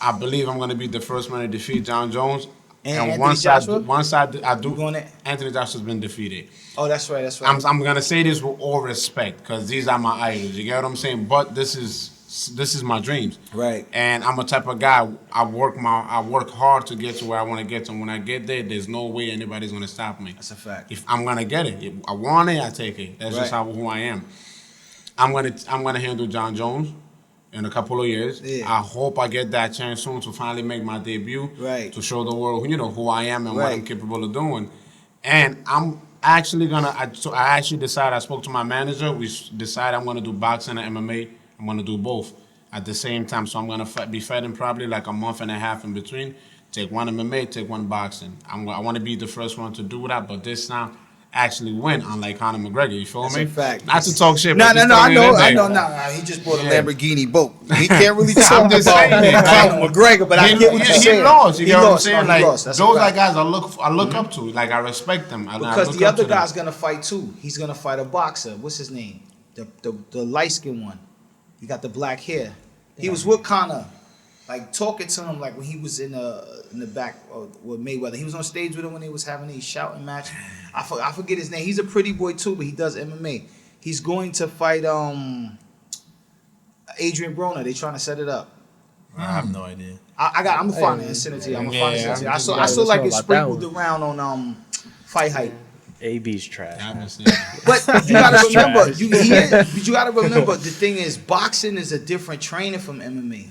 I believe I'm gonna be the first man to defeat John Jones. And Anthony once Joshua? I do, You gonna- Anthony Joshua's been defeated. Oh, that's right. That's right. I'm gonna say this with all respect because these are my idols. You get what I'm saying? But this is my dreams. Right. And I'm a type of guy. I work hard to get to where I want to get to. And when I get there, there's no way anybody's gonna stop me. That's a fact. If I'm gonna get it, if I want it, I take it. That's just Right. who I am. I'm gonna handle John Jones in a couple of years. Yeah. I hope I get that chance soon to finally make my debut. Right. To show the world, who I am and what Right. I'm capable of doing. And I'm actually gonna. I actually decided. I spoke to my manager. We decided I'm gonna do boxing and MMA. I'm gonna do both at the same time. So I'm gonna be fighting probably like a month and a half in between. Take one MMA, take one boxing. I want to be the first one to do that, but this time actually win, unlike Conor McGregor. You feel That's me? a fact. Not to talk shit. No, but no, just no. I throwing it know. in there. He just bought a Yeah. Lamborghini boat. He can't really talk I'm just saying it. about Conor McGregor, but I get what you're He saying. lost. You He get what I'm lost. saying? No, he Like lost. That's a those are fact. guys I look up to. Like I respect them. And I Because look the up other to them. guy's gonna fight too. He's gonna fight a boxer. What's his name? The light skinned one. He got the black hair. He was with Conor, like talking to him like when he was in the back with Mayweather. He was on stage with him when they was having a shouting match. I forget his name. He's a pretty boy too, but he does MMA. He's going to fight Adrian Broner. They trying to set it up. I have no idea. I'm gonna find it and send it to you. I'm gonna find it and send it to you. I saw gotta like know it about that sprinkled one. around on Fight Hype. AB's trash. I man. haven't seen it. But you gotta remember, Trash. you gotta remember the thing is boxing is a different training from MMA.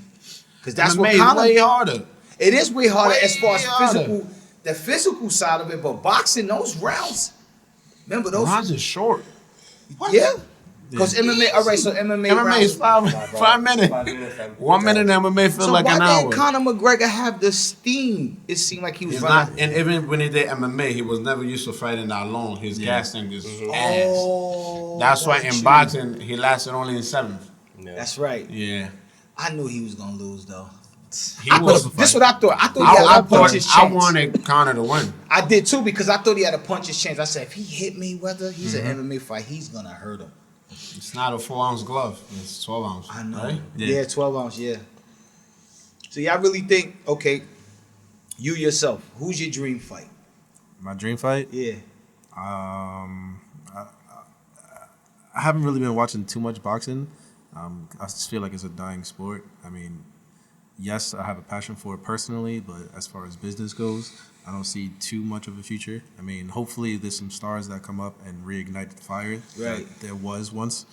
Because that's what MMA is kind way of harder. it is way harder Way as far as harder. the physical side of it, but boxing, those rounds. Remember those Rounds is short. Yeah. Because MMA, all right, so MMA MMA is rounds. 5 minutes. 1 minute in MMA feels So like why an didn't hour. Conor McGregor have the steam? It seemed like he was He's running. not, and even when he did MMA, he was never used to fighting that long. His gas tank is ass. Oh, That's why in true. boxing he lasted only in 7th. That's right. Yeah, I knew he was gonna lose though. he was. This is what I thought. I thought he had a puncher's chance. I wanted Conor to win. I did too because I thought he had a puncher's chance. I said if he hit Mayweather, he's an MMA fight. He's gonna hurt him. It's not a 4-ounce glove. It's 12 ounce. I know. Right? Yeah. 12 ounce. Yeah. So y'all really think? Okay, you yourself. Who's your dream fight? My dream fight? Yeah. I haven't really been watching too much boxing. I just feel like it's a dying sport. I mean, yes, I have a passion for it personally, but as far as business goes, I don't see too much of a future. I mean, hopefully there's some stars that come up and reignite the fire Right. that there was once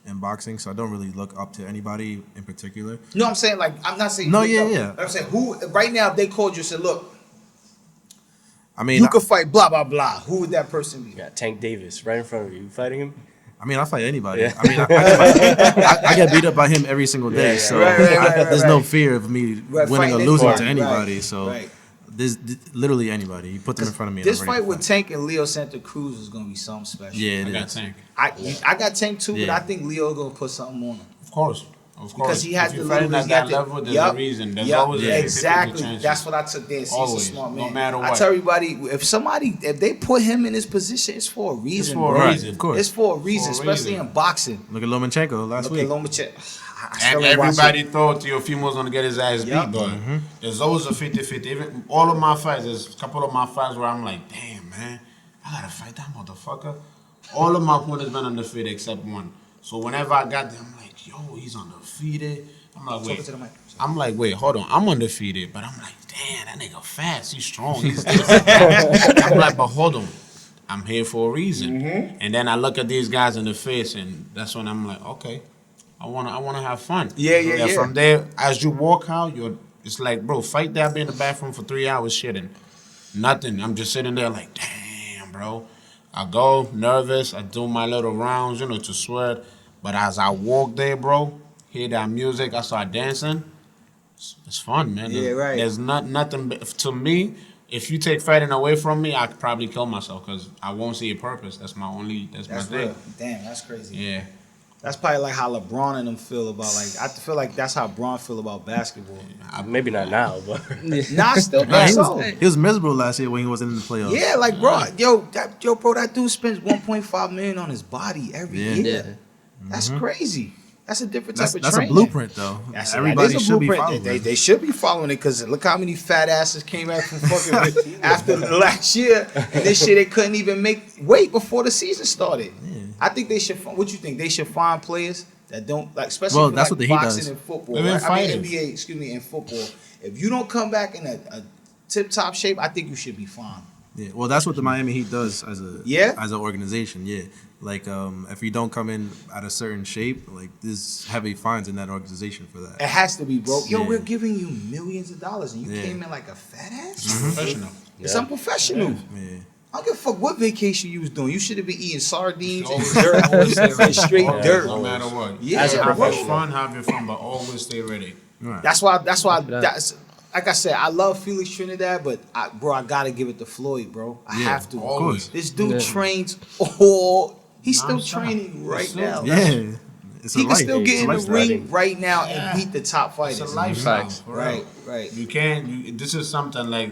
in boxing. So I don't really look up to anybody in particular. No, I'm saying like I'm not saying. No, look yeah, up. yeah. I'm saying who right now if they called you and said, look, I mean, you could fight blah blah blah. Who would that person be? You got Tank Davis right in front of you. You fighting him? I fight anybody. Yeah. I mean, I get beat up by him every single day. Yeah, So right, there's no right. fear of me Right, winning or fighting losing anybody. to anybody. Right, So right. this literally anybody. You put them in front of me. and This I'm ready fight to with Tank and Leo Santa Cruz is gonna be something special. Yeah, I it got is. Tank. I got Tank too, but Yeah. I think Leo gonna put something on him. Of course. Of course. Because he has if the you're fighting little- at he got that the- level, there's Yup, a reason. There's yup, always a 50-50 exactly. chance. That's what I took there. He's a Always, smart no man. matter I what. tell everybody, if they put him in this position, it's for a reason. for a bro. Right, reason. of course. It's for a reason, For a especially reason. in boxing. Look at Lomachenko last Look week. at Lomachenko. And everybody thought Teofimo was gonna get his ass beat, Yup. but there's always a 50-50. Even all of my fights, there's a couple of my fights where I'm like, damn man, I gotta fight that motherfucker. All of my opponents been undefeated except one. So whenever I got there, I'm like, yo, he's undefeated. Talk to the mic. I'm like, wait, hold on, I'm undefeated, but I'm like, damn, that nigga fast, he's strong, he's this. I'm like, but hold on, I'm here for a reason. And then I look at these guys in the face, and that's when I'm like, okay, I wanna have fun. Yeah. From there, as you walk out, it's like, bro, fight that, be in the bathroom for 3 hours shitting. Nothing. I'm just sitting there like, damn, bro. I go nervous, I do my little rounds, to sweat. But as I walk there, bro, hear that music, I start dancing. It's fun, man. Yeah, right. There's nothing to me. if you take fighting away from me, I could probably kill myself because I won't see a purpose. That's my That's my thing. real. Damn, that's crazy. Yeah. That's probably like how LeBron and them feel about I feel like that's how Bron feel about basketball. Maybe not now, but Nah, I still Nah, think he so. was, he was miserable last year when he wasn't in the playoffs. Yeah, like bro, bro, that dude spends 1.5 million on his body every Yeah. year. Yeah. That's crazy. That's a different type of That's a training. blueprint, though. Everybody that is a should be blueprint. following. They should be following it because look how many fat asses came back from fucking after the last year, and this shit they couldn't even make weight before the season started. Yeah. I think they should. What you think? They should find players that don't like, especially Well, for that's like what the Heat boxing does. and football. They've been Right? I mean fighting. NBA, excuse me, and football. If you don't come back in a tip top shape, I think you should be fine. Yeah, well, that's what the Miami Heat does as an organization. Yeah, like if you don't come in at a certain shape, like there's heavy fines in that organization for that. It has to be, bro. Yo, Yeah. we're giving you millions of dollars, and you Yeah. came in like a fat ass. Professional. It's unprofessional. Yeah, I don't give a fuck what vacation you was doing. You should have been eating sardines and Always- dirt always stay ready. straight Always, dirt. No matter what. Yeah, As a bro. Have your professional. fun, but always stay ready. right. That's why. That's like I said. I love Felix Trinidad, but I gotta give it to Floyd, bro. I Yeah, have to. of course. This dude Yeah. trains all. He's still Non-stop. training right Still- now. Yeah, it's a He can life. still It's get a in the lifestyle. ring right now Yeah. and beat the top It's fighters. a lifestyle. Facts. for real. Right. You can't. This is something like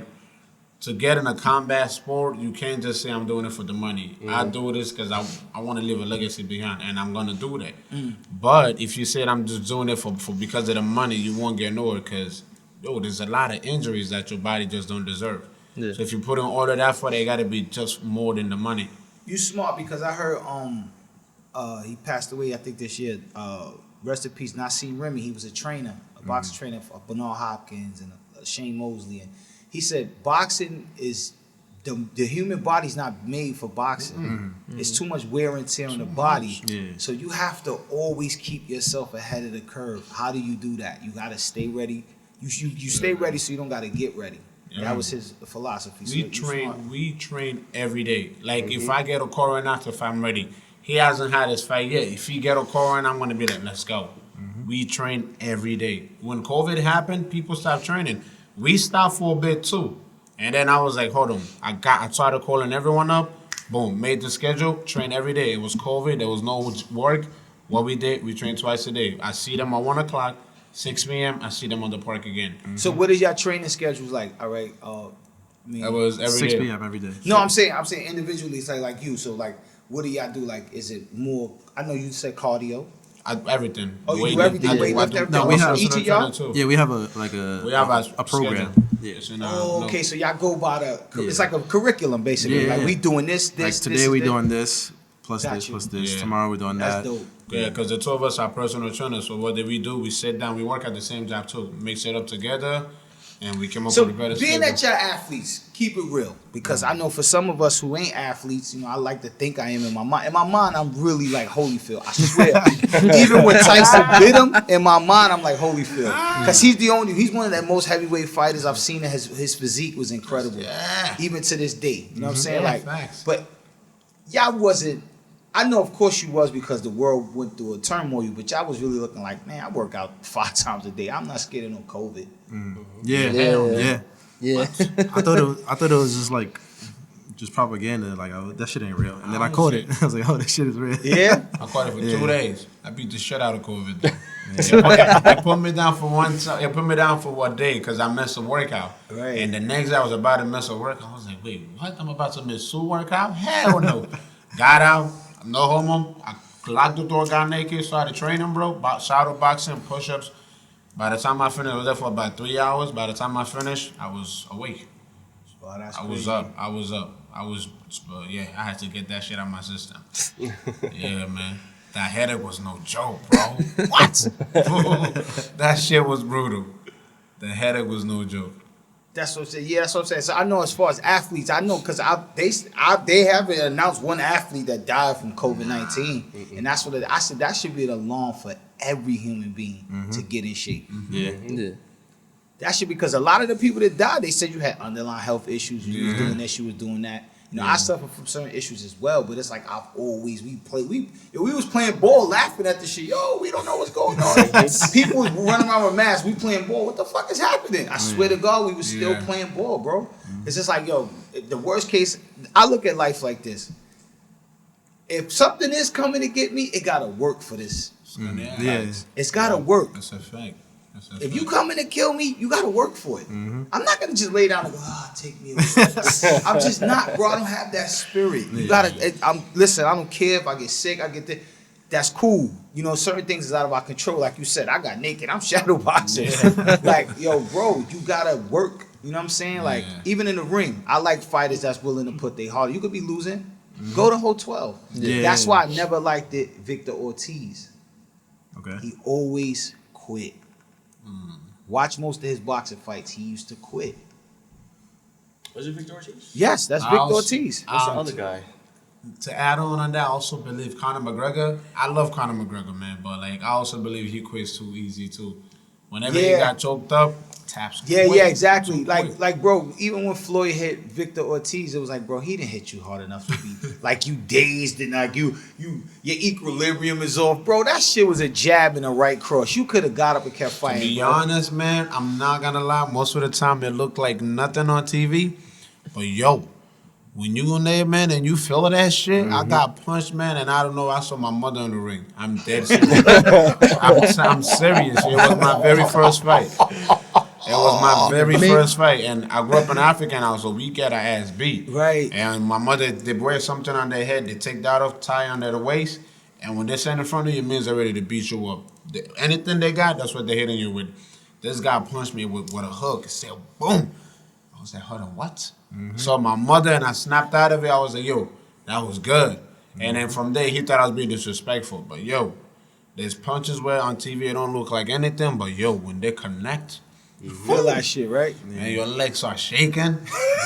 to get in a combat sport. You can't just say I'm doing it for the money. I do this because I want to leave a legacy behind, and I'm gonna do that. But if you said I'm just doing it for because of the money, you won't get nowhere because there's a lot of injuries that your body just don't deserve. Yeah. So if you put in all of that for it, it got to be just more than the money. You smart because I heard he passed away I think this year. Rest in peace, Nassim Remy. He was a trainer, a boxing trainer for Bernard Hopkins and Shane Mosley, and he said boxing is the human body's not made for boxing. It's too much wear and tear on the body. Yeah. So you have to always keep yourself ahead of the curve. How do you do that? You got to stay ready. You stay ready so you don't got to get ready. Yeah. That was his philosophy. So We train every day. Like if I get a call right now, if I'm ready, he hasn't had his fight yet. If he get a call right, I'm gonna be like, let's go. We train every day. When COVID happened, people stopped training. We stopped for a bit too, and then I was like, hold on. I started calling everyone up. Boom, made the schedule. Train every day. It was COVID. There was no work. What we did, we trained twice a day. I see them at 1 o'clock. 6 p.m. I see them on the park again. So what is your training schedules like? All right. I mean, That was every 6 day. p.m. every day. no, I'm saying individually. It's like you. So like, what do y'all do? Like, is it more? I know you said cardio. Everything. Oh, you Weight do everything? lift- Weight I lift do- everything? No, we have- personal each of y'all? trainer, too. Yeah, we have a We have a program. schedule. Yeah. It's in Oh, no- okay. So y'all go by the. Yeah. It's like a curriculum basically. Yeah. Like we doing this. Like today this, we this. doing this plus Got this you. plus this. Yeah. Tomorrow we're doing That's that. dope. Yeah, because the two of us are personal trainers. So what we do? We sit down. We work at the same job too. Mix it up together, and we come up So with a better being schedule. that y'all athletes, keep it real because I know for some of us who ain't athletes, I like to think I am in my mind. In my mind, I'm really like Holyfield. I swear. Even when Tyson bit him, in my mind, I'm like Holyfield because he's one of the most heavyweight fighters I've seen. His physique was incredible, Yeah. even to this day. You know what I'm saying? Yeah, Like, facts. but y'all wasn't. I know, of course, you was because the world went through a turmoil. But y'all was really looking like, man, I work out 5 times a day. I'm not scared of no COVID. Yeah, Yeah. yeah. Yeah. I thought it was just propaganda. Like, oh, that shit ain't real. And then I caught it. I was like, oh, that shit is real. Yeah. I caught it for Yeah. 2 days. I beat the shit out of COVID. It put me down for one. It put me down for one day because I missed a workout. Right. And the next day I was about to miss a workout. I was like, wait, what? I'm about to miss 2 workout? Hell no. Got out. No homo. I locked the door, got naked, started training, bro. Shadow boxing, push-ups. By the time I finished, I was there for about 3 hours. By the time I finished, I was awake. Well, that's I was crazy. up. Yeah, I had to get that shit out of my system. Yeah, man. That headache was no joke, bro. What? That shit was brutal. The headache was no joke. That's what I'm saying. Yeah, that's what I'm saying. So I know as far as athletes, I know because they haven't announced one athlete that died from COVID-19, and that's what I said. That should be the alarm for every human being to get in shape. Yeah. Yeah. That should because a lot of the people that died, they said you had underlying health issues. You was doing this, you was doing that. I suffer from certain issues as well, but it's like we was playing ball, laughing at the shit. Yo, we don't know what's going on. People was running around with masks. We playing ball. What the fuck is happening? I swear to God, we was still Yeah. playing ball, bro. It's just like, yo, the worst case, I look at life like this. If something is coming to get me, it gotta work for this. Yeah. It's gotta work. That's a fact. If you coming to kill me, you gotta work for it. I'm not gonna just lay down and go, take me away. I'm just not, bro. I don't have that spirit. You gotta. Listen. I don't care if I get sick. I get that's cool. You know, certain things is out of our control. Like you said, I got naked. I'm shadow boxing. Like, yo, bro, you gotta work. You know what I'm saying? Like, even in the ring, I like fighters that's willing to put their heart. You could be losing. Go to hole 12. Yeah. That's why I never liked it. Victor Ortiz. Okay. He always quit. Watch most of his boxing fights. He used to quit. Was it Victor Ortiz? Yes, that's Victor Ortiz. What's the other guy? To add on that, I also believe Conor McGregor. I love Conor McGregor, man, but like I also believe he quits too easy too. Whenever he got choked up, taps. Yeah, quick, exactly. too quick. Like, bro, even when Floyd hit Victor Ortiz, it was like, bro, he didn't hit you hard enough to be like you dazed and like your equilibrium is off, bro. That shit was a jab and a right cross. You could have got up and kept To fighting. be bro. honest, man, I'm not gonna lie. Most of the time, it looked like nothing on TV, but yo, when you in there, man, and you feel that shit, I got punched, man, and I don't know. I saw my mother in the ring. I'm dead serious. I'm serious. It was my very first fight. It was my very first fight, and I grew up in Africa, and I was a weak at our ass beat. Right. And my mother, they wear something on their head, they take that off, tie under the waist, and when they stand in front of you, it means they're ready to beat you up. Anything they got, that's what they're hitting you with. This guy punched me with a hook. It said, boom. I was like, hold on, what? So my mother and I snapped out of it. I was like, yo, that was good. And then from there, he thought I was being disrespectful. But yo, there's punches where on TV it don't look like anything. But yo, when they connect, You feel that shit, right? and your legs are shaking.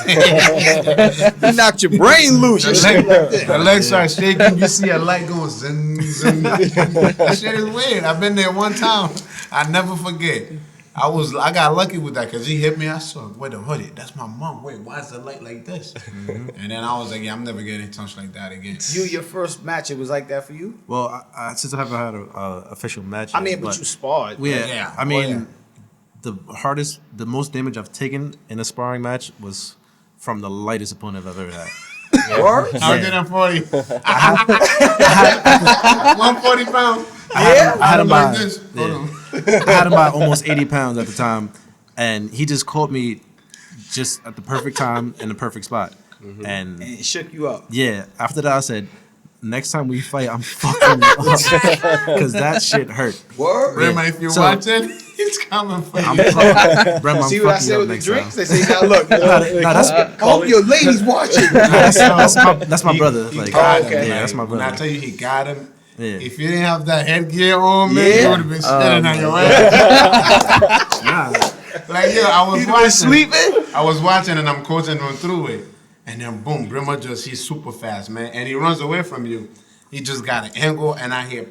You knocked your brain loose. The legs start shaking. You see a light going zing, zing. That shit is weird. I've been there one time. I never forget. I got lucky with that because he hit me. I saw, wait a minute, that's my mom. Wait, why is the light like this? And then I was like, yeah, I'm never getting touched like that again. Your first match, it was like that for you? Well, since I haven't had an official match, I mean, but you sparred. Yeah. I mean, the most damage I've taken in a sparring match was from the lightest opponent I've ever had. Word? 140. 140 pounds. I had him by, like this. Hold on. I had him by almost 80 pounds at the time, and he just caught me just at the perfect time in the perfect spot. And And it shook you up. yeah, after that I said, next time we fight, I'm fucking up because that shit hurt. Word? Rema, if you're So- watching, he's coming for I'm you. fucking, Brem, I'm See what I fucking said up with the next drinks? time. They say, now look, That's hope your ladies watching. that's my brother. Like, Got him, okay. yeah, that's my When I brother. tell you he got him, Yeah. if you didn't have that headgear on, man, Yeah. you would have been standing on your ass. Like, yo, I was watching. Sleeping? I was watching and I'm coaching him through it. And then boom, Brimmer he's super fast, man. And he runs away from you. He just got an angle and I hear,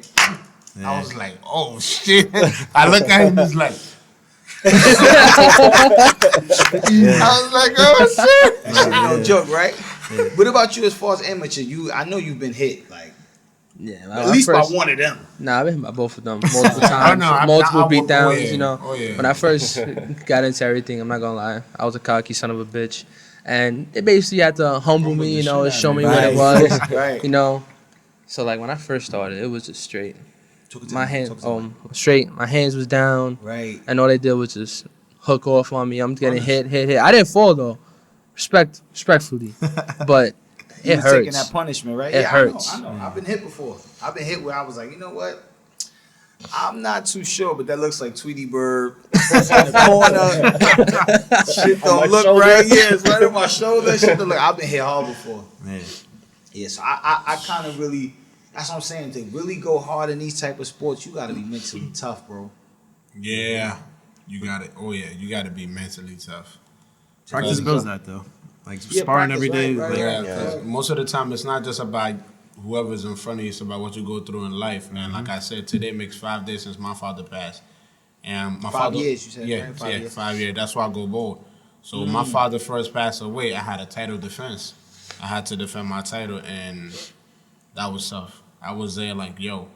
I was like, oh shit. I look at him, he's like, I was like, oh shit. That shit no joke, right? What about you as far as amateur? I know you've been hit, like, Yeah, at least by one of them. Nah, I've been hit by both of them multiple times, I multiple would- beatdowns. oh, yeah. You know, Oh, yeah. when I first got into everything, I'm not gonna lie, I was a cocky son of a bitch, and they basically had to humble me, you know, and show me what it was, Right. you know. So like when I first started, it was just straight. Took it to My me, hand, took it to me. straight. My hands was down, Right. and all they did was just hook off on me. I'm getting hit. I didn't fall though, respectfully, but You it was taking hurts. that punishment, right? It yeah, hurts. I know. I've been hit before. I've been hit where I was like, you know what? I'm not too sure, but that looks like Tweety Bird in the corner. Shit don't look right. Yeah, it's right on my shoulder. Shit don't look. I've been hit hard before. Man. Yeah, so I kind of really. That's what I'm saying. To really go hard in these type of sports, you got to be mentally tough, bro. Yeah, you got it. Oh yeah, you got to be mentally tough. Practice builds that though. Like Yeah, sparring practice, every day. right, like, right. Yeah, 'cause most of the time it's not just about whoever's in front of you, it's about what you go through in life, man. Like I said, today makes 5 days since my father passed. And my 5 father, years, you said, yeah, right? 5 years. 5 years. That's why I go bold. So when my father first passed away, I had a title defense. I had to defend my title, and that was tough. I was there like, yo,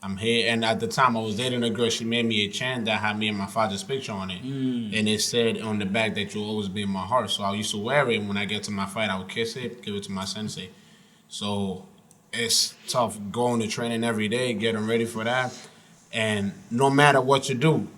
I'm here. And at the time I was dating a girl, she made me a chain that had me and my father's picture on it. And it said on the back that you'll always be in my heart. So I used to wear it. When I get to my fight, I would kiss it, give it to my sensei. So it's tough going to training every day, getting ready for that. And no matter what you do,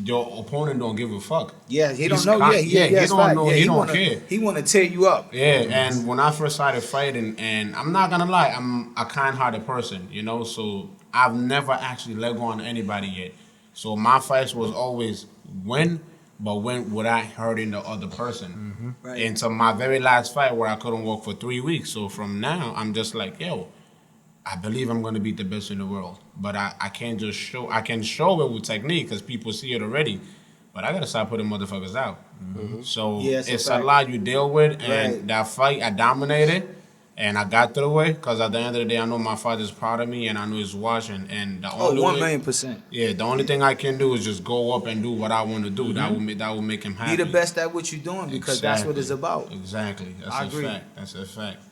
your opponent don't give a fuck. Yeah, he don't know. He don't know. He don't care. He want to tear you up. Yeah, and when I first started fighting, and I'm not gonna lie, I'm a kind-hearted person, you know. So I've never actually let go on anybody yet. So my fights was always win, but win without hurting the other person. Right. Until my very last fight where I couldn't walk for 3 weeks. So from now, I'm just like, yo, I believe I'm gonna be the best in the world, but I can't just show. I can show it with technique because people see it already, but I gotta start putting motherfuckers out. So it's a lot you deal with, and that fight I dominated, and I got through it because at the end of the day I know my father's proud of me, and I know he's watching. And the only 1,000,000%. Yeah, the only thing I can do is just go up and do what I want to do. That will make him happy. Be the best at what you're doing because that's what it's about. Exactly. I agree. That's a fact.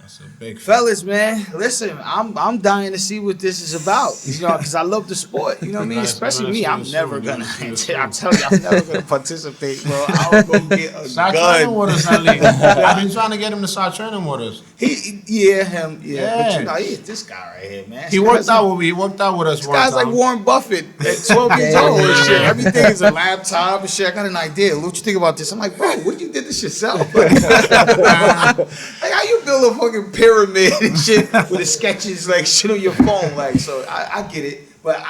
That's a big fellas, man. Listen, I'm dying to see what this is about. You know, because I love the sport. You know what I mean? Especially me. I'm never gonna. I'm telling you, I'm never gonna participate, bro. I'll go get a start gun. Training with us, at least. I've been trying to get him to start training with us. But you know, this guy right here, man. He worked out with me. He worked out with us. This guy's like Warren Buffett at 12 years old and shit. Everything is a laptop and shit. I got an idea. What you think about this? I'm like, bro, what you did this yourself? Like how you build a fucking pyramid and shit with the sketches like shit on your phone? Like, so I get it. But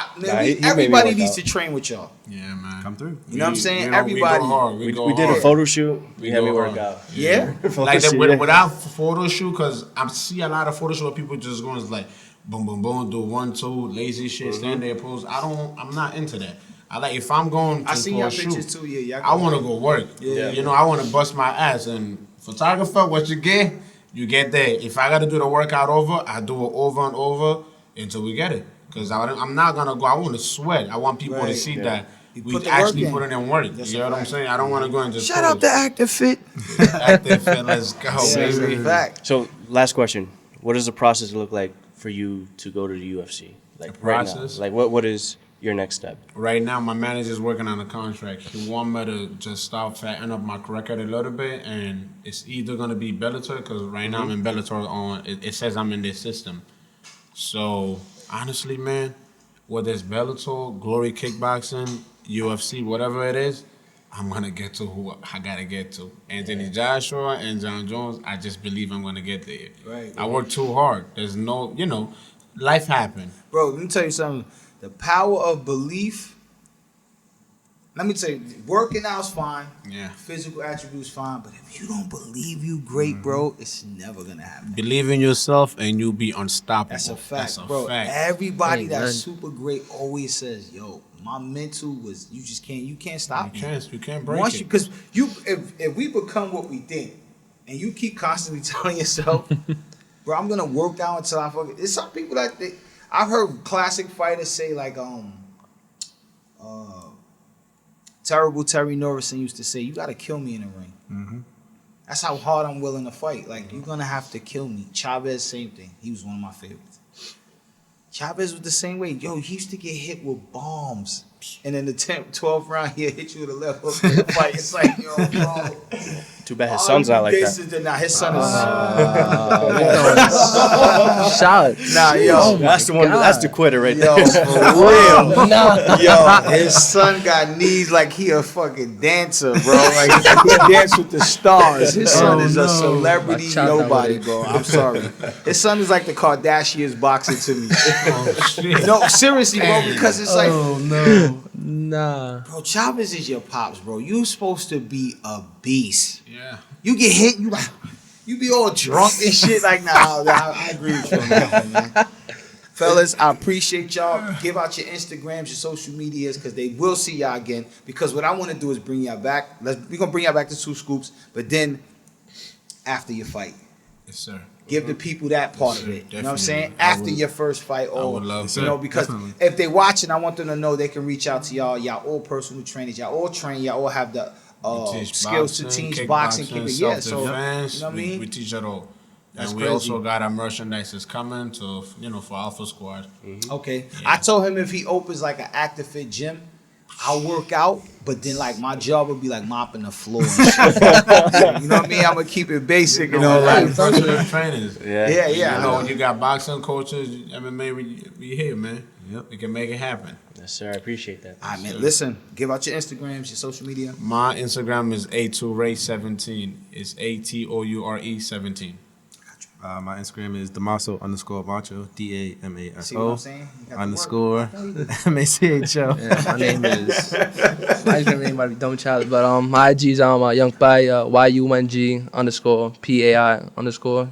everybody needs to train with y'all. Yeah, man. Come through. You know what I'm saying? Everybody. We did a photo shoot. We had me work out. Yeah. Like that without photo shoot, because I see a lot of photo shoot where people just going like boom, boom, boom, do 1, 2, lazy shit, stand there, pose. I'm not into that. I like if I'm going to see for your a shoot, pictures too. Yeah, I want to go work. Yeah. You know, I want to bust my ass. And photographer, what you get there. If I got to do the workout over, I do it over and over until we get it. Because I'm not going to go. I want to sweat. I want people to see that we actually putting in work. You know what I'm saying? I don't want to go and just shout out to Active Fit. Active Fit, let's go, baby. So, last question. What does the process look like for you to go to the UFC? Like right now? Like what is your next step? Right now, my manager's working on a contract. He want me to just start fattening up my record a little bit, and it's either gonna be Bellator because right now I'm in Bellator it says I'm in this system. So honestly, man, whether it's Bellator, Glory Kickboxing, UFC, whatever it is, I'm gonna get to who I gotta get to. Anthony Joshua and John Jones, I just believe I'm gonna get there. Right. I work too hard. There's no, life happened. Bro, let me tell you something. The power of belief. Let me tell you, working out's fine. Yeah. Physical attributes fine, but if you don't believe you great, bro, it's never gonna happen. Believe in yourself and you'll be unstoppable. That's a fact, That's a bro. fact. Everybody that's super great always says, "Yo, my mental was you can't stop me. You can't break it. Because if we become what we think, and you keep constantly telling yourself, bro, I'm gonna work out until I fucking. It's some people that I've heard classic fighters say like terrible Terry Norrison used to say, "You gotta kill me in the ring." Mm-hmm. That's how hard I'm willing to fight. Like you're gonna have to kill me. Chavez, same thing. He was one of my favorites. Chavez was the same way. Yo, he used to get hit with bombs. And in the 12th round, he'll hit you with a left hook in the fight. It's like, yo, bro. Too bad his son's not like that. Nah, his son is. Shout. Nah, yo. That's the one. That's the quitter right Yo, there. for real. Yo, his son got knees like he a fucking dancer, bro. Like he dance with the stars. His son is a celebrity nobody, bro. I'm sorry. His son is like the Kardashians boxing to me. Shit. No, seriously, bro, because it's like, Nah. bro, Chavez is your pops, bro. You supposed to be a beast. Yeah. You get hit, you be all drunk and shit. Like, nah, I agree with you on that one, man. Fellas, I appreciate y'all. Give out your Instagrams, your social medias, because they will see y'all again. Because what I want to do is bring y'all back. We're going to bring y'all back to Two Scoops, but then after your fight. Yes, sir. Give the people that part of it. You know what I'm saying? After your first fight, I would love you to. know, because Definitely. if they watching, I want them to know they can reach out to y'all. Y'all all personal trainers. Y'all all train. Y'all all have the We teach skills to teach boxing, kick it. Yeah, so you know what I mean. We teach it all. That's and we crazy. also got our merchandise is coming to, for Alpha Squad. Okay. I told him if he opens like an active fit gym, I'll work out, but then like my job would be like mopping the floor and shit. You know what I mean? I'm gonna keep it basic, like Personal trainers. yeah. You know, when you got boxing coaches, MMA, we here, man. Yep. We can make it happen. Yes, sir. I appreciate that. All right, man. Listen, give out your Instagrams, your social media. My Instagram is A2Ray17. It's ATOURE 17. My Instagram is Damaso_Macho, See what I'm DAMASO saying? You got the underscore MACHO. Yeah, my name is. My name might be dumb child, but my IG is Young Pai YUNG_PAI_.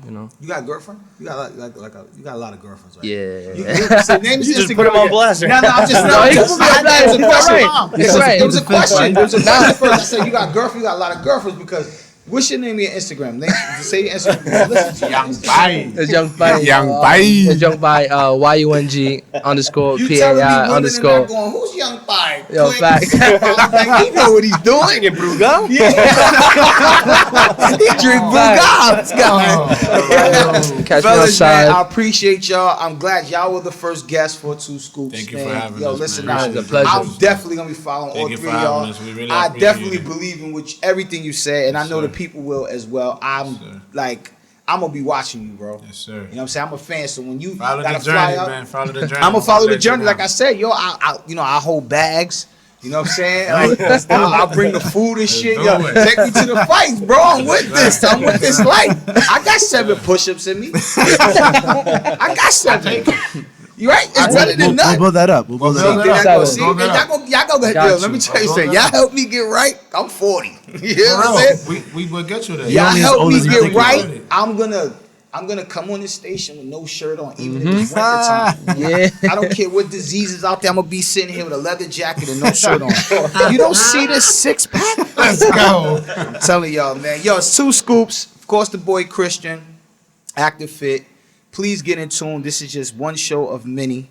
You know. You got a girlfriend? You got you got a lot of girlfriends, right? Yeah. Name You just put him on blast, right? No, I'm just No, he just put me on blast. it was a question. He's right. It was a question. It was a question first. I said you got a girlfriend. You got a lot of girlfriends because. What's your name of your Instagram? Say your Instagram. Listen to Young Pai. It's Young Pai. Young Pai. It's Young Pai YUNG_PAI _. Going, who's Young Pai? Yo, fact. He know what he's doing. In Brugal? He drink Brugal. Let's go. Catch me Fellas, man, outside. I appreciate y'all. I'm glad y'all were the first guest for Two Scoops. Thank you man. for having Yo, us, listen, man. now, It's a pleasure. I'm definitely gonna be following Thank all you three for of y'all. having us. We really I appreciate definitely it. believe in everything you said, and I know sir. the people will as well. I'm sir. like, I'm gonna be watching you, bro. Yes, sir. You know what I'm saying? I'm a fan, so when you Follow gotta the fly journey, out, man. Follow the journey. I'm gonna follow the Let you journey. know. Like I said, yo, I hold bags. You know what I'm saying? Like, I'll bring the food and shit. do Yo, it. take me to the fights, bro. I'm with this. I'm with this life. I got 7 push-ups in me. I got 7. You right? It's better than We'll nothing. build that up. We'll build that See, up. there I go. Seven. See, Build it y'all go. Got Yo, you. let me tell you Build something. it Y'all up. help me get right. I'm 40. You know For what I'm real, saying? we will get you there. Y'all only as help old me as you get think you right. are. I'm gonna come on this station with no shirt on, even if it's winter time. Yeah. I don't care what diseases out there. I'm gonna be sitting here with a leather jacket and no shirt on. You don't see this 6-pack? Let's go. I'm telling y'all, man. Yo, it's Two Scoops. Of course, the boy Christian, Active Fit. Please get in tune. This is just one show of many.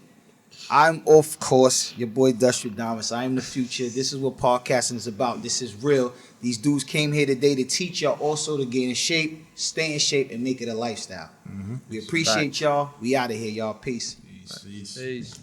I'm, of course, your boy Dustradamus. I am the future. This is what podcasting is about. This is real. These dudes came here today to teach y'all also to get in shape, stay in shape, and make it a lifestyle. We appreciate y'all. We out of here, y'all. Peace. Peace. Peace.